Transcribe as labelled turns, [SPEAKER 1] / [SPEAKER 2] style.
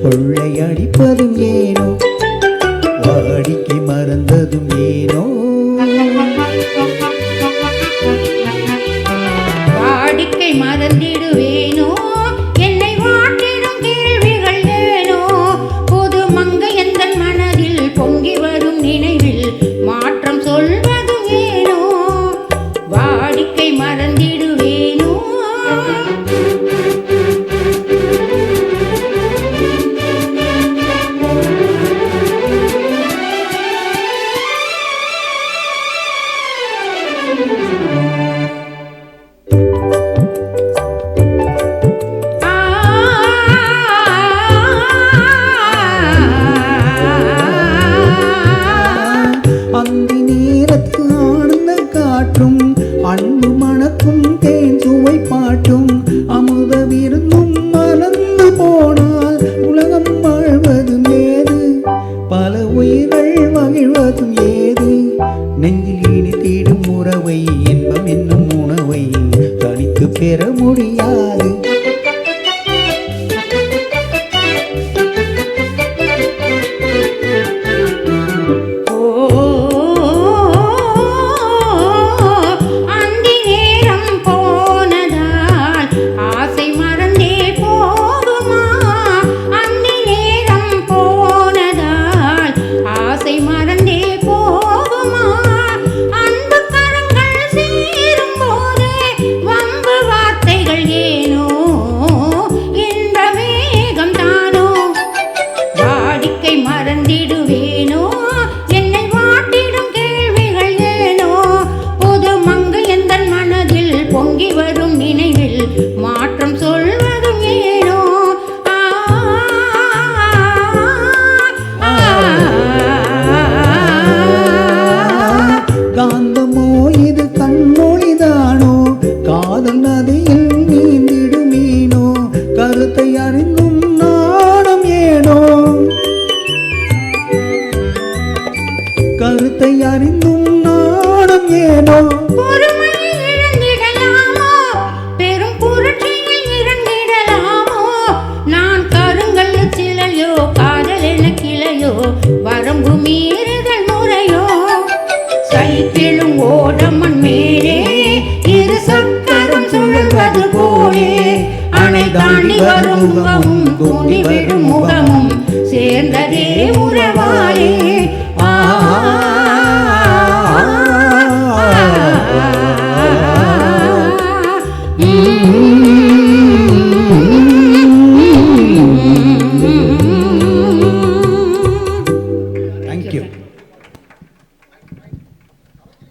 [SPEAKER 1] கொள்ளையடிப்பதும் ஏனோ வாடிக்கை மறந்ததும் ஏனோ
[SPEAKER 2] வாடிக்கை மறந்திடுவேனோ என்னை வாட்டிடும் கேள்விகள் ஏனோ புது மங்கை எந்தன் மனதில் பொங்கி வரும் நினைவில் மாற்றம் சொல்வதும் ஏனோ வாடிக்கை மறந்திடுவேனோ
[SPEAKER 1] அந்த நேரத்து ஆனந்த காற்றும் அன்பு மணக்கும் தேன் சுவை பாட்டும் அமுத விருந்தும் மறந்து போனால் உலகம் வாழ்வதும் ஏது பல உயிர்கள் மகிழ்வதும் ஏது நெஞ்சில் இனி தேடும் உறவை இன்பம் என்னும் உணவை தனித்து பெற முடியாது மறந்திடுவேனோ என்னை வாட்டிடும் கேள்விகள் ஏனோ புது மங்கை எந்தன் மனதில் பொங்கி வரும் நினைவில் மாற்றம் சொல்வதும் ஏனோ காந்தமோ இது கண்மொழிதானோ காதல் நதியில் நீந்திடுமீனோ கருத்தை அறிந்தும் நாணம் ஏனோ கருத்தை அறிந்தும் நாணம் ஏனோ
[SPEAKER 2] பொறுமையை இழந்திடலாமோ பெரும் புரட்சியில் இறங்கிடலாமோ நான் கருங்கல் சிலையோ காதல் என கிளையோ வரம்பு மீறுதல் முறையோ சைக்கிளும் ஓடமன் மேலே இரு சக்கரம் சுழல்வது போலே அணை தாண்டி வரும் முகமும் தூண்டி விடும் முகமும் சேர்ந்ததே உறவாலே
[SPEAKER 1] Mm-hmm.